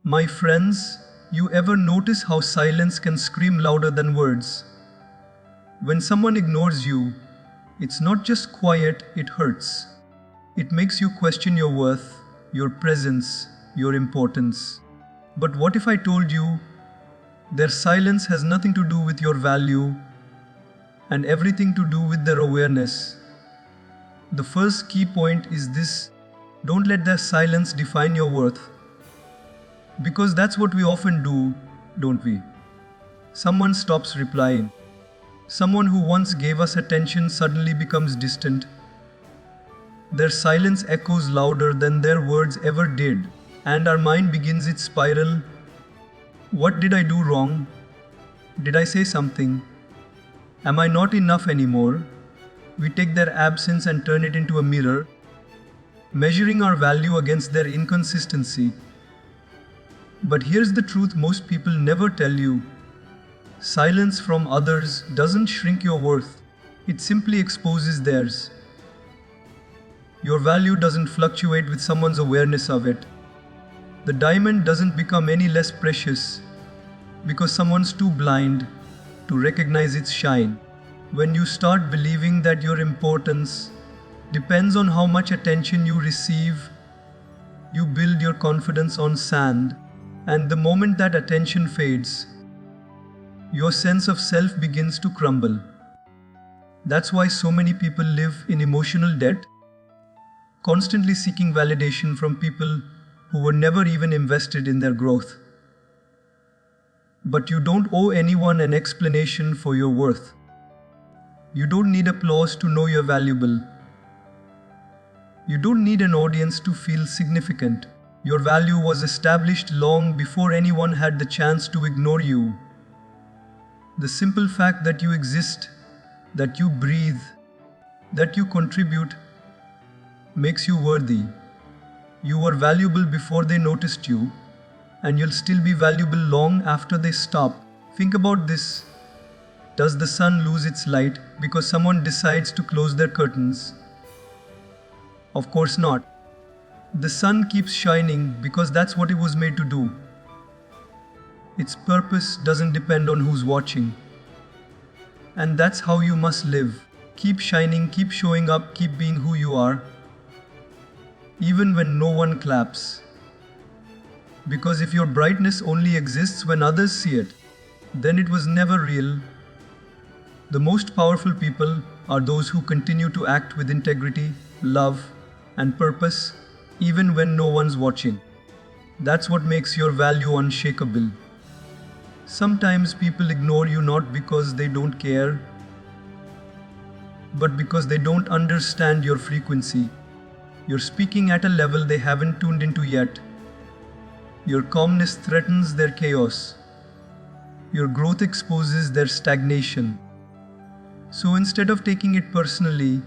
My friends, you ever notice how silence can scream louder than words? When someone ignores you, it's not just quiet, it hurts. It makes you question your worth, your presence, your importance. But what if I told you their silence has nothing to do with your value and everything to do with their awareness? The first key point is this: don't let their silence define your worth. Because that's what we often do, don't we? Someone stops replying. Someone who once gave us attention suddenly becomes distant. Their silence echoes louder than their words ever did, and our mind begins its spiral. What did I do wrong? Did I say something? Am I not enough anymore? We take their absence and turn it into a mirror, measuring our value against their inconsistency. But here's the truth most people never tell you. Silence from others doesn't shrink your worth, it simply exposes theirs. Your value doesn't fluctuate with someone's awareness of it. The diamond doesn't become any less precious because someone's too blind to recognize its shine. When you start believing that your importance depends on how much attention you receive, you build your confidence on sand, and the moment that attention fades, your sense of self begins to crumble. That's why so many people live in emotional debt, constantly seeking validation from people who were never even invested in their growth. But you don't owe anyone an explanation for your worth. You don't need applause to know you're valuable. You don't need an audience to feel significant. Your value was established long before anyone had the chance to ignore you. The simple fact that you exist, that you breathe, that you contribute, makes you worthy. You were valuable before they noticed you, and you'll still be valuable long after they stop. Think about this. Does the sun lose its light because someone decides to close their curtains? Of course not. The sun keeps shining because that's what it was made to do. Its purpose doesn't depend on who's watching. And that's how you must live. Keep shining, keep showing up, keep being who you are, even when no one claps. Because if your brightness only exists when others see it, then it was never real. The most powerful people are those who continue to act with integrity, love, and purpose, even when no one's watching. That's what makes your value unshakable. Sometimes people ignore you not because they don't care, but because they don't understand your frequency. You're speaking at a level they haven't tuned into yet. Your calmness threatens their chaos. Your growth exposes their stagnation. So instead of taking it personally,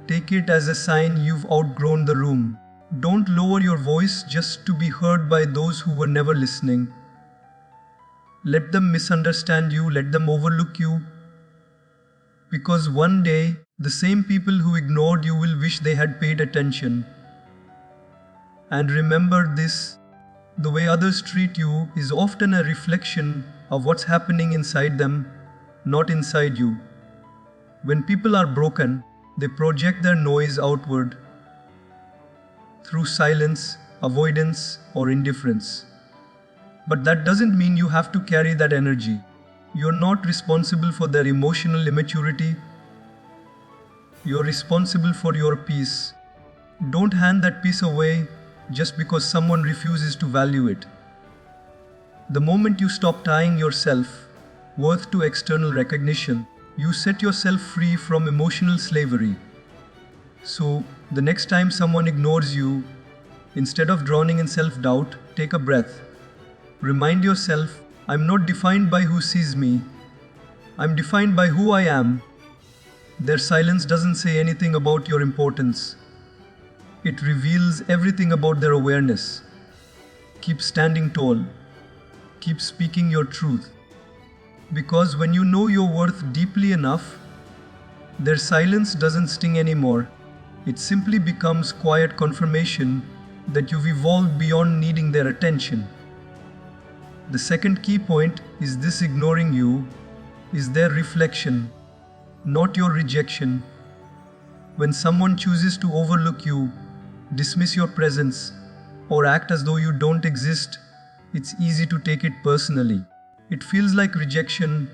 take it as a sign you've outgrown the room. Don't lower your voice just to be heard by those who were never listening. Let them misunderstand you, let them overlook you. Because one day, the same people who ignored you will wish they had paid attention. And remember this, the way others treat you is often a reflection of what's happening inside them, not inside you. When people are broken, they project their noise outward through silence, avoidance, or indifference. But that doesn't mean you have to carry that energy. You're not responsible for their emotional immaturity. You're responsible for your peace. Don't hand that peace away just because someone refuses to value it. The moment you stop tying your self-worth to external recognition, you set yourself free from emotional slavery. So, the next time someone ignores you, instead of drowning in self-doubt, take a breath. Remind yourself, I'm not defined by who sees me. I'm defined by who I am. Their silence doesn't say anything about your importance. It reveals everything about their awareness. Keep standing tall. Keep speaking your truth. Because when you know your worth deeply enough, their silence doesn't sting anymore. It simply becomes quiet confirmation that you've evolved beyond needing their attention. The second key point is this: ignoring you is their reflection, not your rejection. When someone chooses to overlook you, dismiss your presence, or act as though you don't exist, it's easy to take it personally. It feels like rejection,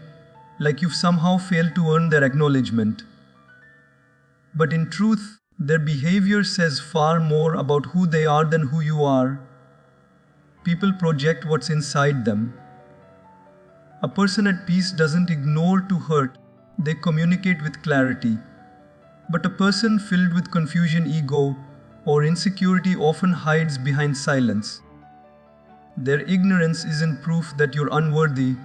like you've somehow failed to earn their acknowledgement. But in truth, their behavior says far more about who they are than who you are. People project what's inside them. A person at peace doesn't ignore to hurt, they communicate with clarity. But a person filled with confusion, ego, or insecurity often hides behind silence. Their ignorance isn't proof that you're unworthy.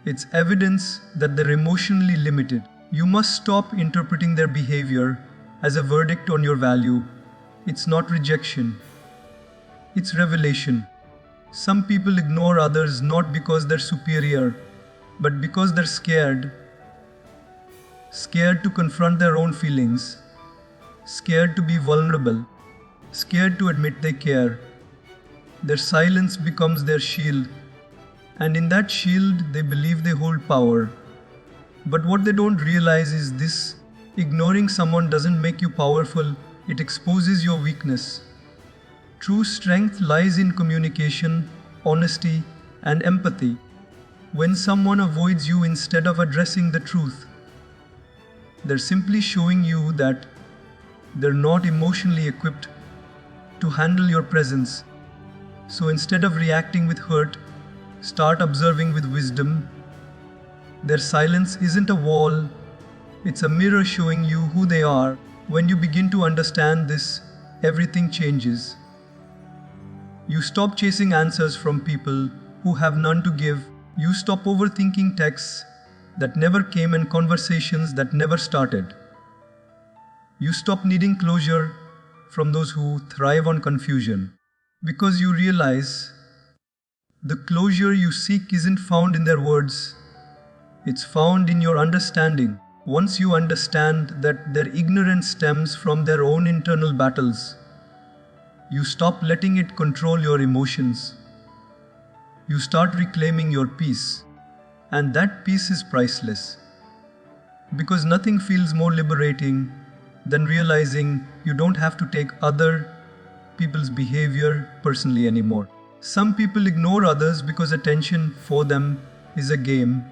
It's evidence that they're emotionally limited. You must stop interpreting their behavior as a verdict on your value. It's not rejection. It's revelation. Some people ignore others not because they're superior, but because they're scared. Scared to confront their own feelings. Scared to be vulnerable. Scared to admit they care. Their silence becomes their shield. And in that shield, they believe they hold power. But what they don't realize is this: ignoring someone doesn't make you powerful, it exposes your weakness. True strength lies in communication, honesty, and empathy. When someone avoids you instead of addressing the truth, they're simply showing you that they're not emotionally equipped to handle your presence. So instead of reacting with hurt, start observing with wisdom. Their silence isn't a wall, it's a mirror showing you who they are. When you begin to understand this, everything changes. You stop chasing answers from people who have none to give. You stop overthinking texts that never came and conversations that never started. You stop needing closure from those who thrive on confusion. Because you realize the closure you seek isn't found in their words, it's found in your understanding. Once you understand that their ignorance stems from their own internal battles, you stop letting it control your emotions. You start reclaiming your peace. And that peace is priceless. Because nothing feels more liberating than realizing you don't have to take other people's behavior personally anymore. Some people ignore others because attention for them is a game.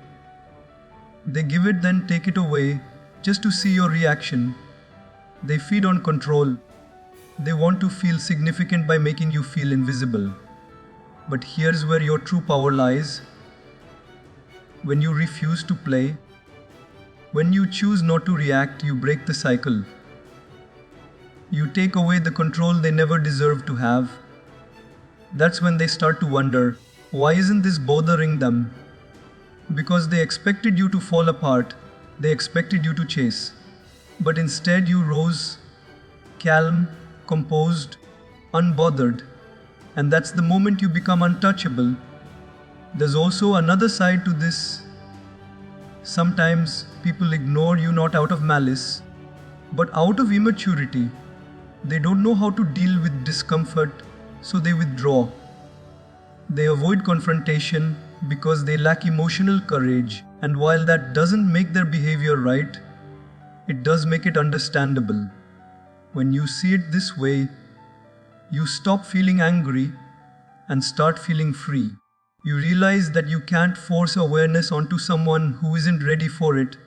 They give it, then take it away just to see your reaction. They feed on control. They want to feel significant by making you feel invisible. But here's where your true power lies. When you refuse to play, when you choose not to react, you break the cycle. You take away the control they never deserved to have. That's when they start to wonder, why isn't this bothering them? Because they expected you to fall apart, they expected you to chase. But instead you rose, calm, composed, unbothered. And that's the moment you become untouchable. There's also another side to this. Sometimes people ignore you not out of malice, but out of immaturity. They don't know how to deal with discomfort, so they withdraw. They avoid confrontation because they lack emotional courage. And while that doesn't make their behavior right, it does make it understandable. When you see it this way, you stop feeling angry and start feeling free. You realize that you can't force awareness onto someone who isn't ready for it.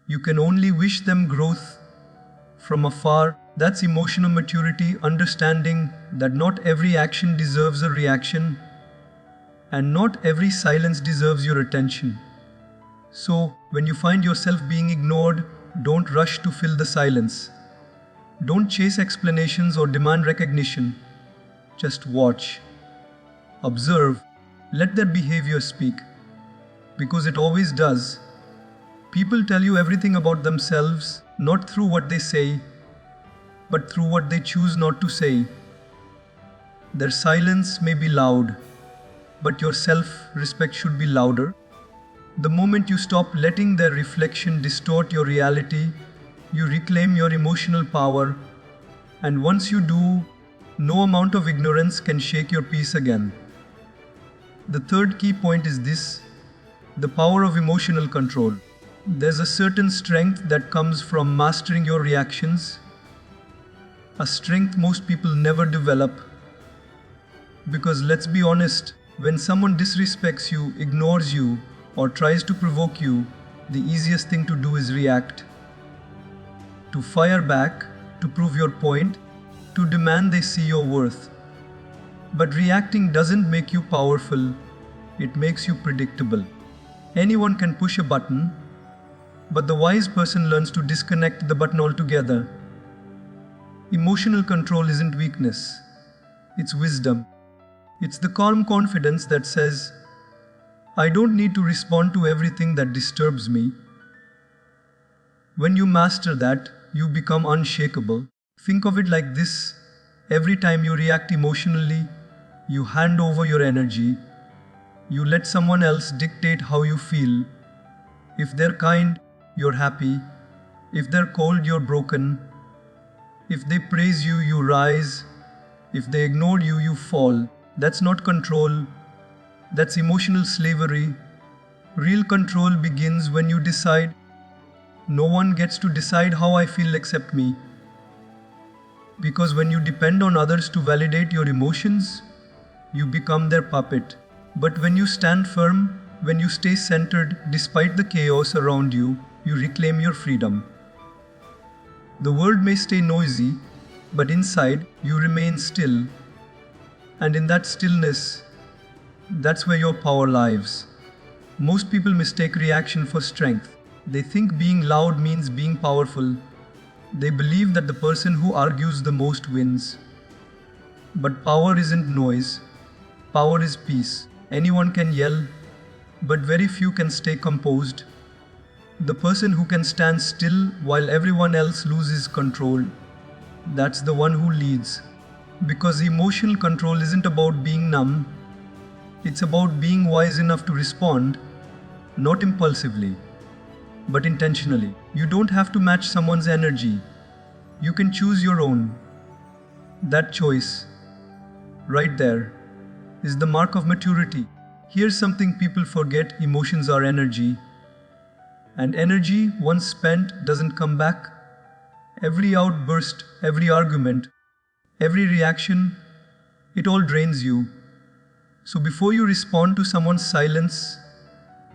You can only wish them growth from afar. That's emotional maturity, understanding that not every action deserves a reaction and not every silence deserves your attention. So, when you find yourself being ignored, don't rush to fill the silence. Don't chase explanations or demand recognition. Just watch. Observe. Let their behavior speak. Because it always does. People tell you everything about themselves, not through what they say, but through what they choose not to say. Their silence may be loud, but your self-respect should be louder. The moment you stop letting their reflection distort your reality, you reclaim your emotional power, and once you do, no amount of ignorance can shake your peace again. The third key point is this: the power of emotional control. There's a certain strength that comes from mastering your reactions, a strength most people never develop. Because let's be honest, when someone disrespects you, ignores you, or tries to provoke you, the easiest thing to do is react. To fire back, to prove your point, to demand they see your worth. But reacting doesn't make you powerful, it makes you predictable. Anyone can push a button, but the wise person learns to disconnect the button altogether. Emotional control isn't weakness, it's wisdom. It's the calm confidence that says, I don't need to respond to everything that disturbs me. When you master that, you become unshakable. Think of it like this: every time you react emotionally, you hand over your energy. You let someone else dictate how you feel. If they're kind, you're happy. If they're cold, you're broken. If they praise you, you rise. If they ignore you, you fall. That's not control. That's emotional slavery. Real control begins when you decide, no one gets to decide how I feel except me. Because when you depend on others to validate your emotions, you become their puppet. But when you stand firm, when you stay centered despite the chaos around you, you reclaim your freedom. The world may stay noisy, but inside you remain still. And in that stillness, that's where your power lives. Most people mistake reaction for strength. They think being loud means being powerful. They believe that the person who argues the most wins. But power isn't noise. Power is peace. Anyone can yell, but very few can stay composed. The person who can stand still while everyone else loses control, that's the one who leads. Because emotional control isn't about being numb, it's about being wise enough to respond, not impulsively, but intentionally. You don't have to match someone's energy. You can choose your own. That choice, right there, is the mark of maturity. Here's something people forget: emotions are energy. And energy, once spent, doesn't come back. Every outburst, every argument, every reaction, it all drains you. So before you respond to someone's silence,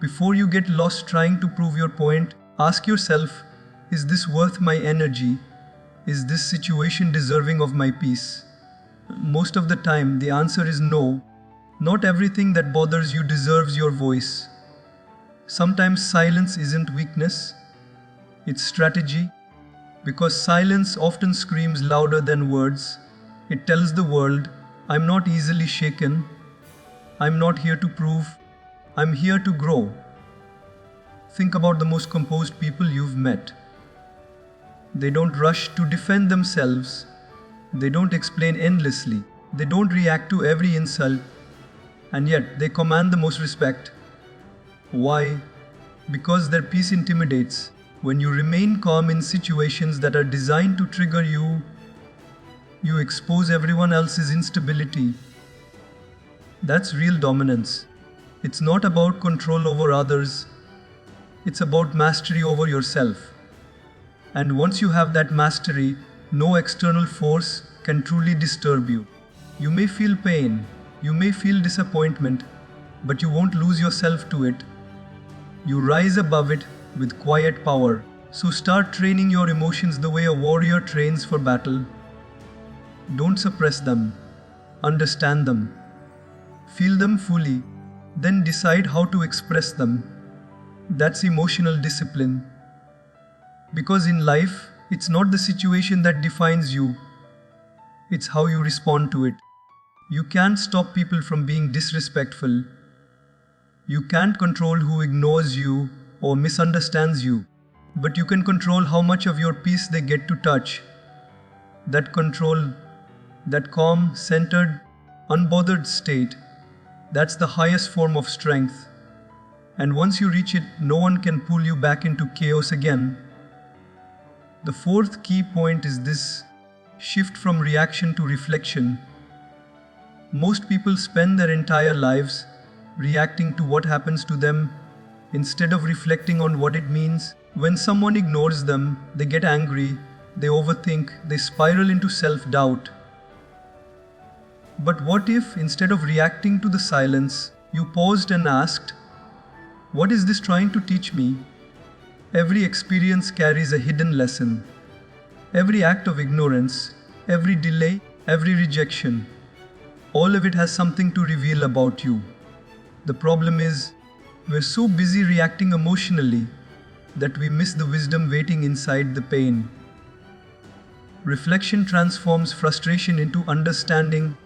before you get lost trying to prove your point, ask yourself, is this worth my energy? Is this situation deserving of my peace? Most of the time, the answer is no. Not everything that bothers you deserves your voice. Sometimes silence isn't weakness, it's strategy. Because silence often screams louder than words. It tells the world, I'm not easily shaken. I'm not here to prove. I'm here to grow. Think about the most composed people you've met. They don't rush to defend themselves. They don't explain endlessly. They don't react to every insult. And yet they command the most respect. Why? Because their peace intimidates. When you remain calm in situations that are designed to trigger you, you expose everyone else's instability. That's real dominance. It's not about control over others. It's about mastery over yourself. And once you have that mastery, no external force can truly disturb you. You may feel pain, you may feel disappointment, but you won't lose yourself to it. You rise above it with quiet power. So start training your emotions the way a warrior trains for battle. Don't suppress them. Understand them. Feel them fully. Then decide how to express them. That's emotional discipline. Because in life, it's not the situation that defines you. It's how you respond to it. You can't stop people from being disrespectful. You can't control who ignores you or misunderstands you, but you can control how much of your peace they get to touch. That control, that calm, centered, unbothered state, that's the highest form of strength. And once you reach it, no one can pull you back into chaos again. The fourth key point is this: shift from reaction to reflection. Most people spend their entire lives reacting to what happens to them instead of reflecting on what it means. When someone ignores them, they get angry, they overthink, they spiral into self-doubt. But what if, instead of reacting to the silence, you paused and asked, "What is this trying to teach me?" Every experience carries a hidden lesson. Every act of ignorance, every delay, every rejection, all of it has something to reveal about you. The problem is, we're so busy reacting emotionally that we miss the wisdom waiting inside the pain. Reflection transforms frustration into understanding,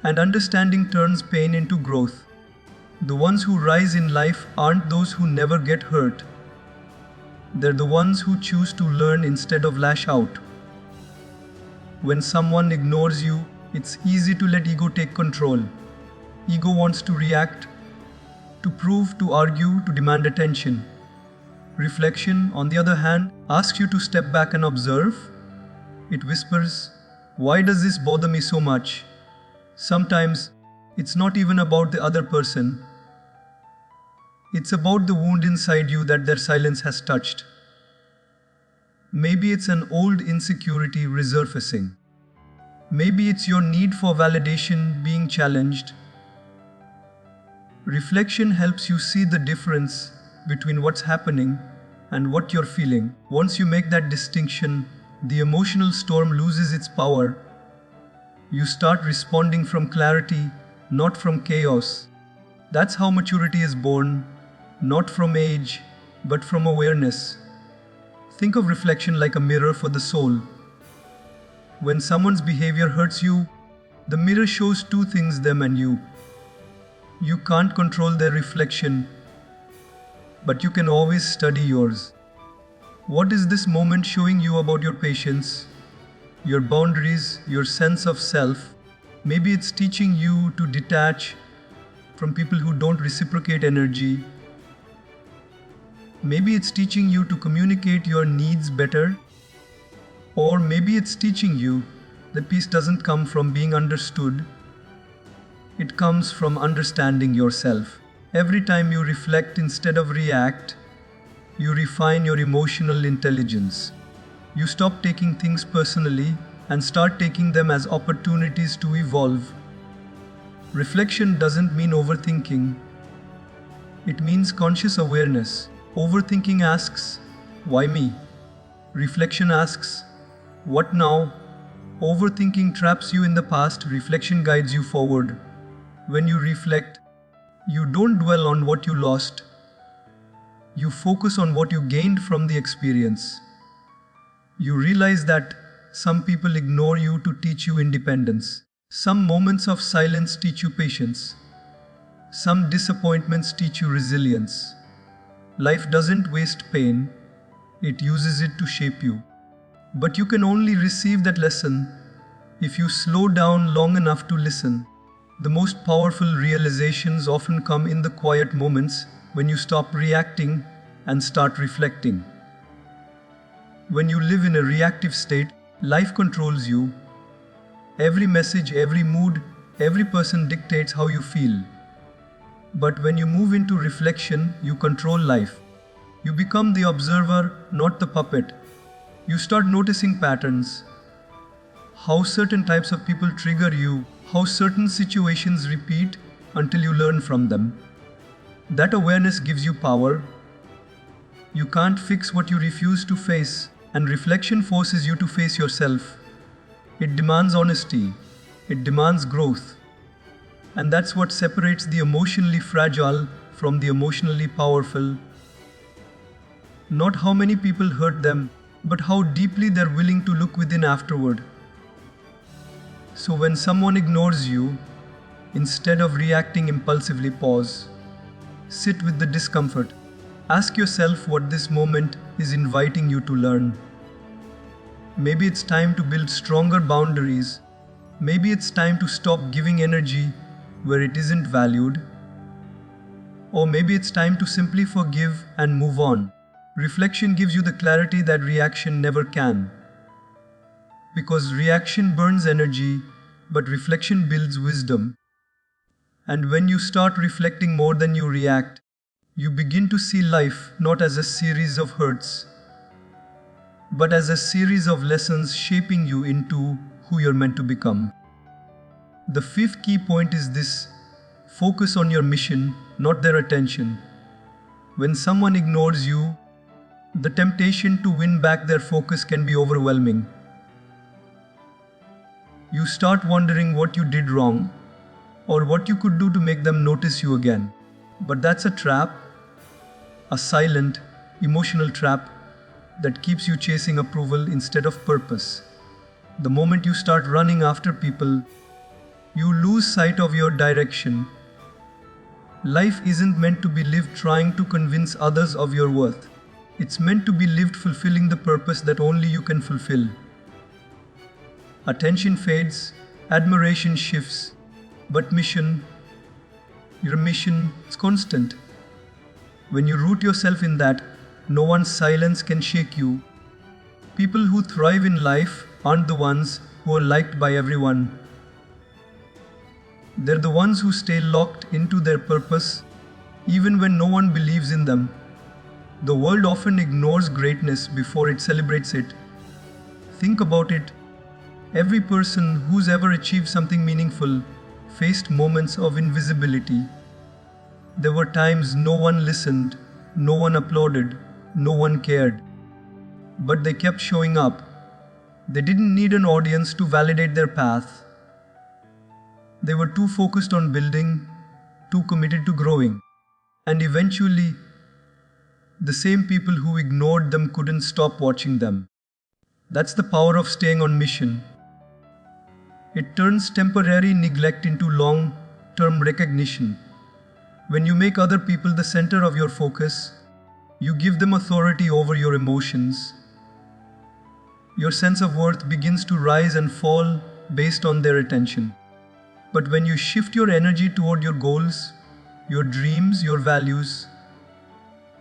and understanding turns pain into growth. The ones who rise in life aren't those who never get hurt. They're the ones who choose to learn instead of lash out. When someone ignores you, it's easy to let ego take control. Ego wants to react, to prove, to argue, to demand attention. Reflection, on the other hand, asks you to step back and observe. It whispers, "Why does this bother me so much?" Sometimes, it's not even about the other person. It's about the wound inside you that their silence has touched. Maybe it's an old insecurity resurfacing. Maybe it's your need for validation being challenged. Reflection helps you see the difference between what's happening and what you're feeling. Once you make that distinction, the emotional storm loses its power. You start responding from clarity, not from chaos. That's how maturity is born, not from age, but from awareness. Think of reflection like a mirror for the soul. When someone's behavior hurts you, the mirror shows two things: them and you. You can't control their reflection, but you can always study yours. What is this moment showing you about your patience, your boundaries, your sense of self? Maybe it's teaching you to detach from people who don't reciprocate energy. Maybe it's teaching you to communicate your needs better. Or maybe it's teaching you that peace doesn't come from being understood. It comes from understanding yourself. Every time you reflect instead of react, you refine your emotional intelligence. You stop taking things personally and start taking them as opportunities to evolve. Reflection doesn't mean overthinking. It means conscious awareness. Overthinking asks, "Why me?" Reflection asks, "What now?" Overthinking traps you in the past, reflection guides you forward. When you reflect, you don't dwell on what you lost. You focus on what you gained from the experience. You realize that some people ignore you to teach you independence. Some moments of silence teach you patience. Some disappointments teach you resilience. Life doesn't waste pain, it uses it to shape you. But you can only receive that lesson if you slow down long enough to listen. The most powerful realizations often come in the quiet moments when you stop reacting and start reflecting. When you live in a reactive state, life controls you. Every message, every mood, every person dictates how you feel. But when you move into reflection, you control life. You become the observer, not the puppet. You start noticing patterns. How certain types of people trigger you, how certain situations repeat until you learn from them. That awareness gives you power. You can't fix what you refuse to face, and reflection forces you to face yourself. It demands honesty. It demands growth. And that's what separates the emotionally fragile from the emotionally powerful. Not how many people hurt them, but how deeply they're willing to look within afterward. So when someone ignores you, instead of reacting impulsively, pause. Sit with the discomfort. Ask yourself what this moment is inviting you to learn. Maybe it's time to build stronger boundaries. Maybe it's time to stop giving energy where it isn't valued. Or maybe it's time to simply forgive and move on. Reflection gives you the clarity that reaction never can. Because reaction burns energy, but reflection builds wisdom. And when you start reflecting more than you react, you begin to see life not as a series of hurts, but as a series of lessons shaping you into who you're meant to become. The fifth key point is this: focus on your mission, not their attention. When someone ignores you, the temptation to win back their focus can be overwhelming. You start wondering what you did wrong, or what you could do to make them notice you again. But that's a trap, a silent, emotional trap that keeps you chasing approval instead of purpose. The moment you start running after people, you lose sight of your direction. Life isn't meant to be lived trying to convince others of your worth. It's meant to be lived fulfilling the purpose that only you can fulfill. Attention fades, admiration shifts, but your mission is constant. When you root yourself in that, no one's silence can shake you. People who thrive in life aren't the ones who are liked by everyone. They're the ones who stay locked into their purpose, even when no one believes in them. The world often ignores greatness before it celebrates it. Think about it. Every person who's ever achieved something meaningful faced moments of invisibility. There were times no one listened, no one applauded, no one cared. But they kept showing up. They didn't need an audience to validate their path. They were too focused on building, too committed to growing. And eventually, the same people who ignored them couldn't stop watching them. That's the power of staying on mission. It turns temporary neglect into long-term recognition. When you make other people the center of your focus, you give them authority over your emotions. Your sense of worth begins to rise and fall based on their attention. But when you shift your energy toward your goals, your dreams, your values,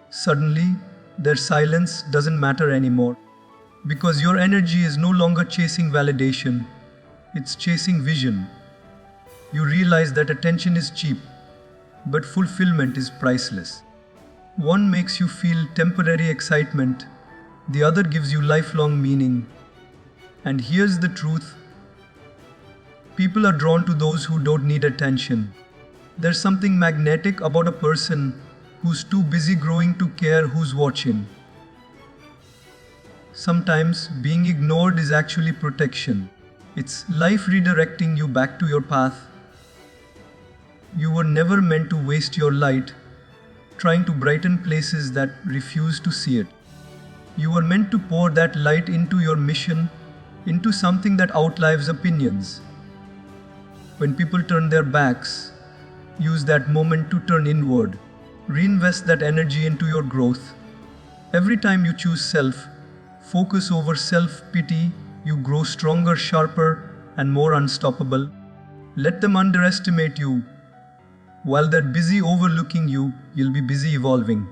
suddenly their silence doesn't matter anymore. Because your energy is no longer chasing validation, it's chasing vision. You realize that attention is cheap, but fulfillment is priceless. One makes you feel temporary excitement, the other gives you lifelong meaning. And here's the truth: people are drawn to those who don't need attention. There's something magnetic about a person who's too busy growing to care who's watching. Sometimes being ignored is actually protection. It's life redirecting you back to your path. You were never meant to waste your light trying to brighten places that refuse to see it. You were meant to pour that light into your mission, into something that outlives opinions. When people turn their backs, use that moment to turn inward. Reinvest that energy into your growth. Every time you choose self-focus over self-pity, you grow stronger, sharper, and more unstoppable. Let them underestimate you. While they're busy overlooking you, you'll be busy evolving.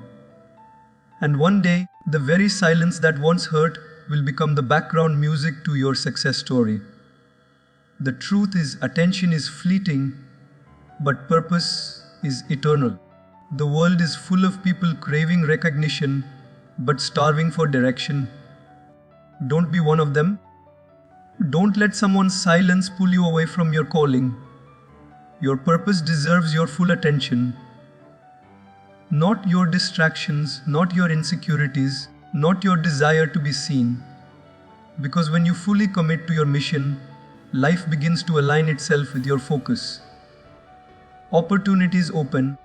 And one day, the very silence that once hurt will become the background music to your success story. The truth is, attention is fleeting, but purpose is eternal. The world is full of people craving recognition, but starving for direction. Don't be one of them. Don't let someone's silence pull you away from your calling. Your purpose deserves your full attention. Not your distractions, not your insecurities, not your desire to be seen. Because when you fully commit to your mission, life begins to align itself with your focus. Opportunities open,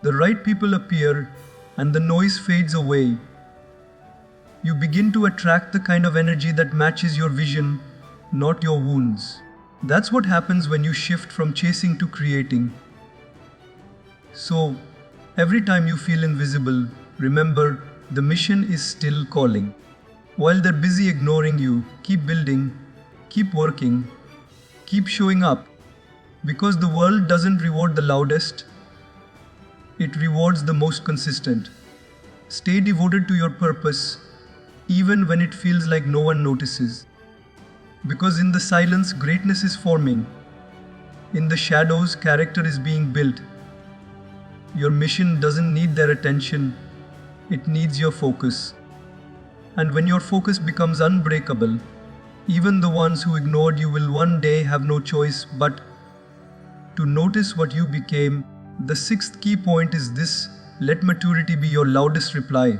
the right people appear, and the noise fades away. You begin to attract the kind of energy that matches your vision, not your wounds. That's what happens when you shift from chasing to creating. So, every time you feel invisible, remember, the mission is still calling. While they're busy ignoring you, keep building, keep working, keep showing up. Because the world doesn't reward the loudest, it rewards the most consistent. Stay devoted to your purpose, even when it feels like no one notices. Because in the silence, greatness is forming. In the shadows, character is being built. Your mission doesn't need their attention, it needs your focus. And when your focus becomes unbreakable, even the ones who ignored you will one day have no choice but to notice what you became. The sixth key point is this: let maturity be your loudest reply.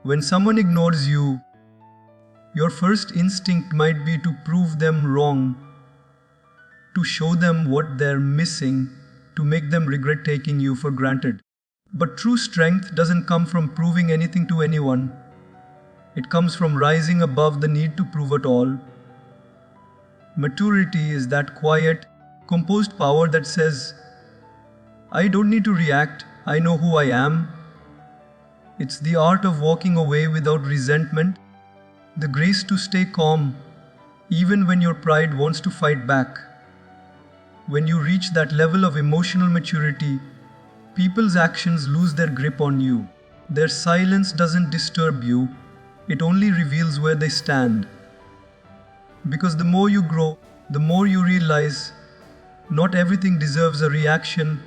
When someone ignores you, your first instinct might be to prove them wrong, to show them what they're missing, to make them regret taking you for granted. But true strength doesn't come from proving anything to anyone. It comes from rising above the need to prove at all. Maturity is that quiet, composed power that says, I don't need to react, I know who I am. It's the art of walking away without resentment, the grace to stay calm, even when your pride wants to fight back. When you reach that level of emotional maturity, people's actions lose their grip on you. Their silence doesn't disturb you, it only reveals where they stand. Because the more you grow, the more you realize not everything deserves a reaction,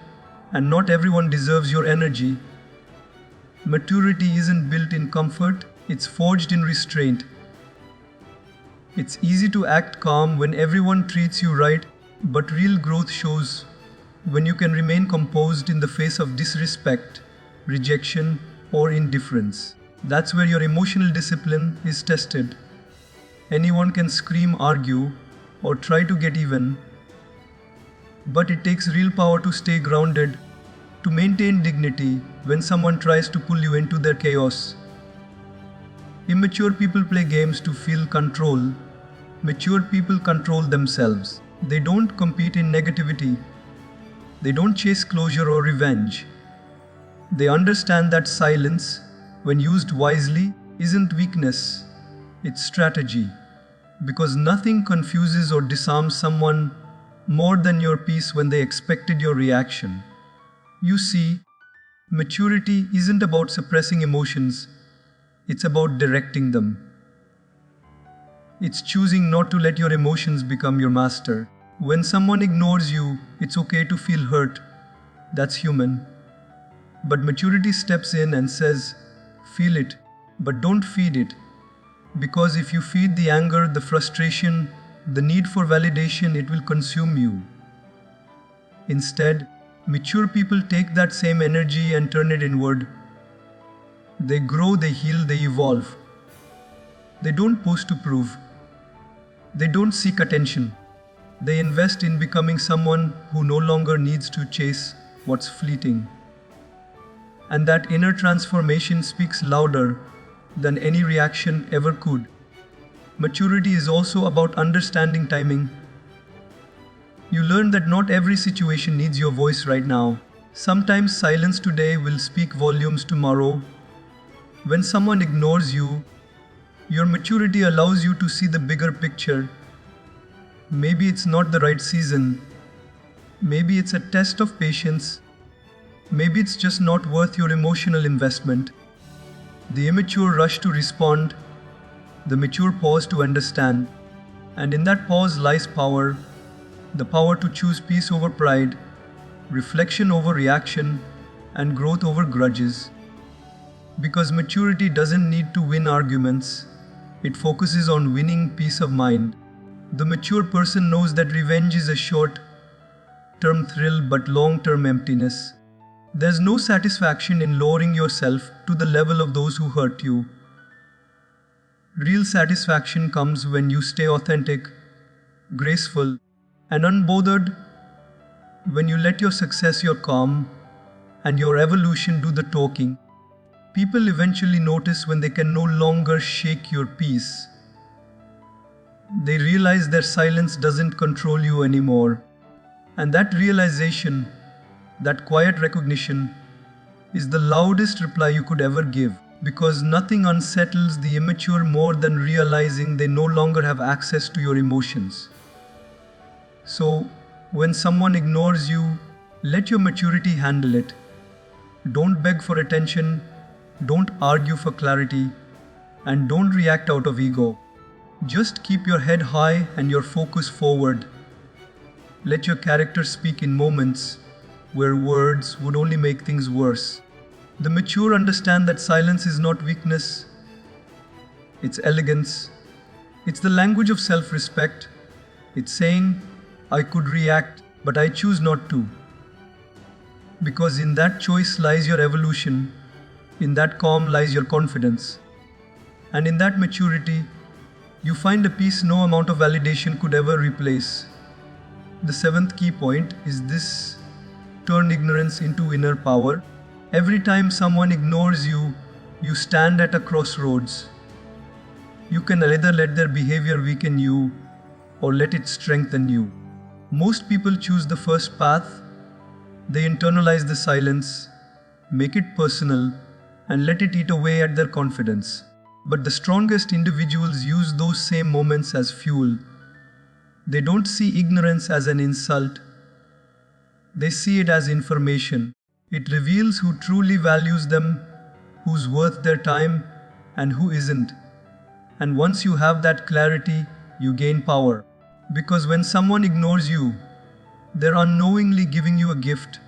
and not everyone deserves your energy. Maturity isn't built in comfort, it's forged in restraint. It's easy to act calm when everyone treats you right, but real growth shows when you can remain composed in the face of disrespect, rejection, or indifference. That's where your emotional discipline is tested. Anyone can scream, argue, or try to get even, but it takes real power to stay grounded, to maintain dignity when someone tries to pull you into their chaos. Immature people play games to feel control. Mature people control themselves. They don't compete in negativity. They don't chase closure or revenge. They understand that silence, when used wisely, isn't weakness, it's strategy. Because nothing confuses or disarms someone more than your peace when they expected your reaction. You see, maturity isn't about suppressing emotions, it's about directing them. It's choosing not to let your emotions become your master. When someone ignores you, it's okay to feel hurt. That's human. But maturity steps in and says, feel it, but don't feed it. Because if you feed the anger, the frustration, the need for validation, it will consume you. Instead, mature people take that same energy and turn it inward. They grow, they heal, they evolve. They don't pose to prove. They don't seek attention. They invest in becoming someone who no longer needs to chase what's fleeting. And that inner transformation speaks louder than any reaction ever could. Maturity is also about understanding timing. You learn that not every situation needs your voice right now. Sometimes silence today will speak volumes tomorrow. When someone ignores you, your maturity allows you to see the bigger picture. Maybe it's not the right season. Maybe it's a test of patience. Maybe it's just not worth your emotional investment. The immature rush to respond, the mature pause to understand. And in that pause lies power, the power to choose peace over pride, reflection over reaction, and growth over grudges. Because maturity doesn't need to win arguments, it focuses on winning peace of mind. The mature person knows that revenge is a short-term thrill but long-term emptiness. There's no satisfaction in lowering yourself to the level of those who hurt you. Real satisfaction comes when you stay authentic, graceful, and unbothered, when you let your success, your calm, and your evolution do the talking. People eventually notice when they can no longer shake your peace. They realize their silence doesn't control you anymore. And that realization, that quiet recognition, is the loudest reply you could ever give. Because nothing unsettles the immature more than realizing they no longer have access to your emotions. So, when someone ignores you, let your maturity handle it. Don't beg for attention, don't argue for clarity, and don't react out of ego. Just keep your head high and your focus forward. Let your character speak in moments where words would only make things worse. The mature understand that silence is not weakness, it's elegance. It's the language of self-respect. It's saying, I could react, but I choose not to. Because in that choice lies your evolution, in that calm lies your confidence. And in that maturity, you find a peace no amount of validation could ever replace. The seventh key point is this: turn ignorance into inner power. Every time someone ignores you, you stand at a crossroads. You can either let their behavior weaken you or let it strengthen you. Most people choose the first path. They internalize the silence, make it personal, and let it eat away at their confidence. But the strongest individuals use those same moments as fuel. They don't see ignorance as an insult. They see it as information. It reveals who truly values them, who's worth their time, and who isn't. And once you have that clarity, you gain power. Because when someone ignores you, they're unknowingly giving you a gift.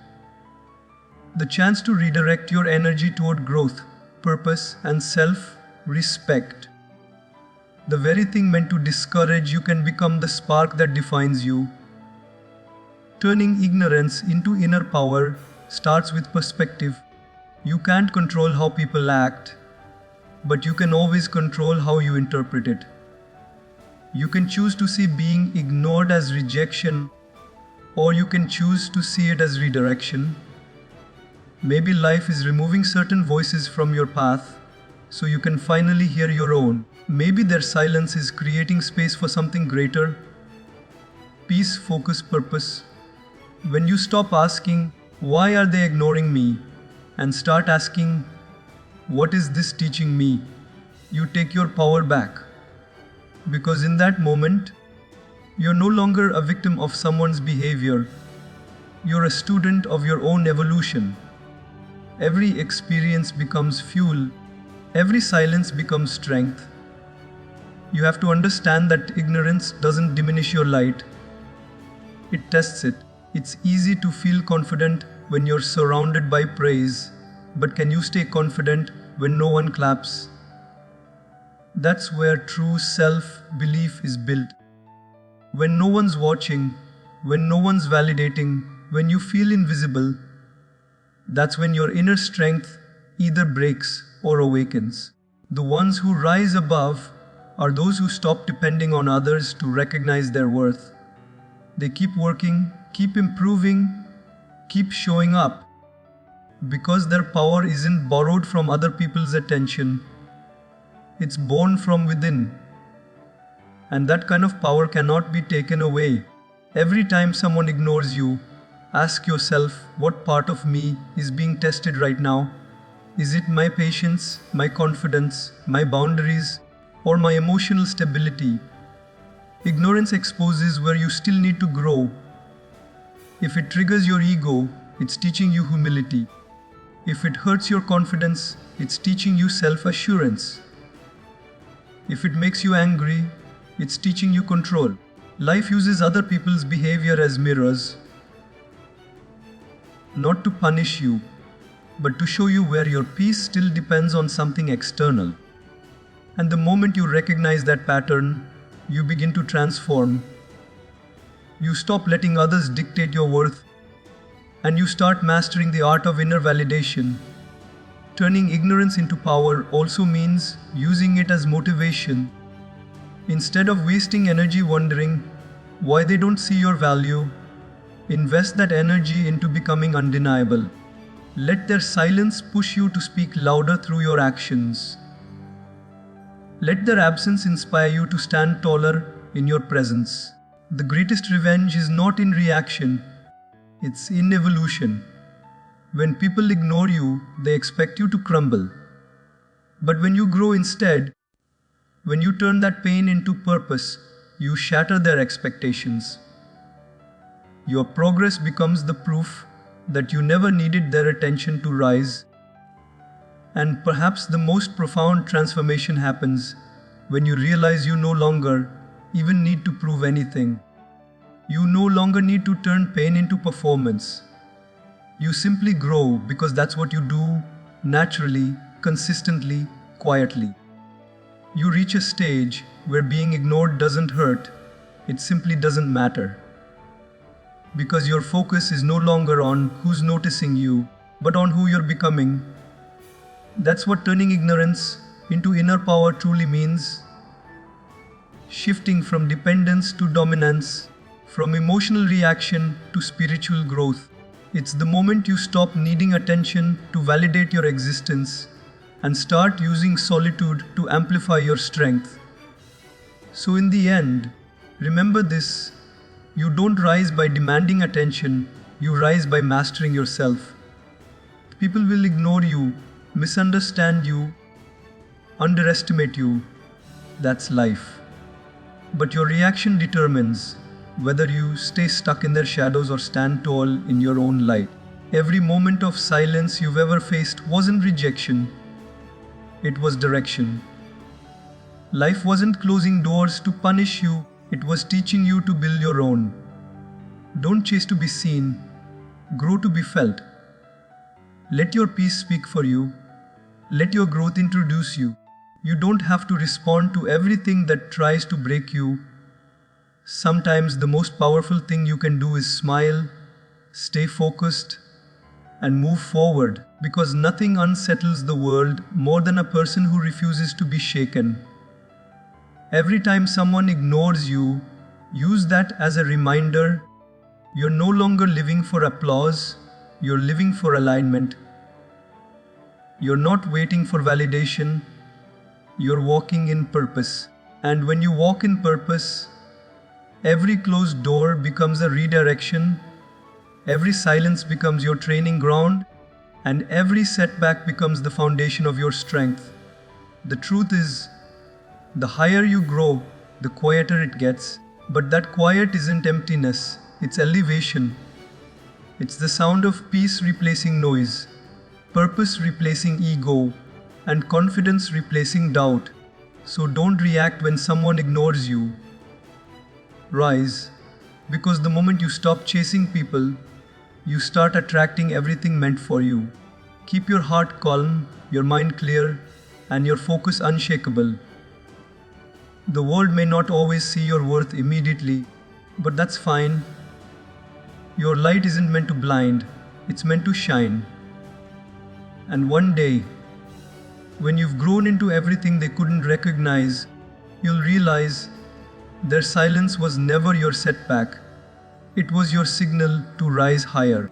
The chance to redirect your energy toward growth, purpose, and self-respect. The very thing meant to discourage you can become the spark that defines you. Turning ignorance into inner power starts with perspective. You can't control how people act, but you can always control how you interpret it. You can choose to see being ignored as rejection, or you can choose to see it as redirection. Maybe life is removing certain voices from your path so you can finally hear your own. Maybe their silence is creating space for something greater. Peace, focus, purpose. When you stop asking, why are they ignoring me? And start asking, what is this teaching me? You take your power back. Because in that moment, you're no longer a victim of someone's behavior. You're a student of your own evolution. Every experience becomes fuel. Every silence becomes strength. You have to understand that ignorance doesn't diminish your light. It tests it. It's easy to feel confident when you're surrounded by praise, but can you stay confident when no one claps? That's where true self-belief is built. When no one's watching, when no one's validating, when you feel invisible, that's when your inner strength either breaks or awakens. The ones who rise above are those who stop depending on others to recognize their worth. They keep working, keep improving, keep showing up. Because their power isn't borrowed from other people's attention, it's born from within. And that kind of power cannot be taken away. Every time someone ignores you, ask yourself, what part of me is being tested right now? Is it my patience, my confidence, my boundaries, or my emotional stability? Ignorance exposes where you still need to grow. If it triggers your ego, it's teaching you humility. If it hurts your confidence, it's teaching you self-assurance. If it makes you angry, it's teaching you control. Life uses other people's behavior as mirrors, not to punish you, but to show you where your peace still depends on something external. And the moment you recognize that pattern, you begin to transform. You stop letting others dictate your worth, and you start mastering the art of inner validation. Turning ignorance into power also means using it as motivation. Instead of wasting energy wondering why they don't see your value, invest that energy into becoming undeniable. Let their silence push you to speak louder through your actions. Let their absence inspire you to stand taller in your presence. The greatest revenge is not in reaction, it's in evolution. When people ignore you, they expect you to crumble. But when you grow instead, when you turn that pain into purpose, you shatter their expectations. Your progress becomes the proof that you never needed their attention to rise. And perhaps the most profound transformation happens when you realize you no longer even need to prove anything. You no longer need to turn pain into performance. You simply grow because that's what you do, naturally, consistently, quietly. You reach a stage where being ignored doesn't hurt, it simply doesn't matter. Because your focus is no longer on who's noticing you, but on who you're becoming. That's what turning ignorance into inner power truly means. Shifting from dependence to dominance, from emotional reaction to spiritual growth. It's the moment you stop needing attention to validate your existence and start using solitude to amplify your strength. So in the end, remember this, you don't rise by demanding attention, you rise by mastering yourself. People will ignore you, misunderstand you, underestimate you. That's life. But your reaction determines whether you stay stuck in their shadows or stand tall in your own light. Every moment of silence you've ever faced wasn't rejection, it was direction. Life wasn't closing doors to punish you, it was teaching you to build your own. Don't chase to be seen, grow to be felt. Let your peace speak for you, let your growth introduce you. You don't have to respond to everything that tries to break you. Sometimes the most powerful thing you can do is smile, stay focused, and move forward, because nothing unsettles the world more than a person who refuses to be shaken. Every time someone ignores you, use that as a reminder. You're no longer living for applause, you're living for alignment. You're not waiting for validation, you're walking in purpose. And when you walk in purpose, every closed door becomes a redirection, every silence becomes your training ground, and every setback becomes the foundation of your strength. The truth is, the higher you grow, the quieter it gets. But that quiet isn't emptiness, it's elevation. It's the sound of peace replacing noise, purpose replacing ego, and confidence replacing doubt. So don't react when someone ignores you. Rise, because the moment you stop chasing people, you start attracting everything meant for you. Keep your heart calm, your mind clear, and your focus unshakable. The world may not always see your worth immediately, but that's fine. Your light isn't meant to blind, it's meant to shine. And one day, when you've grown into everything they couldn't recognize, you'll realize their silence was never your setback. It was your signal to rise higher.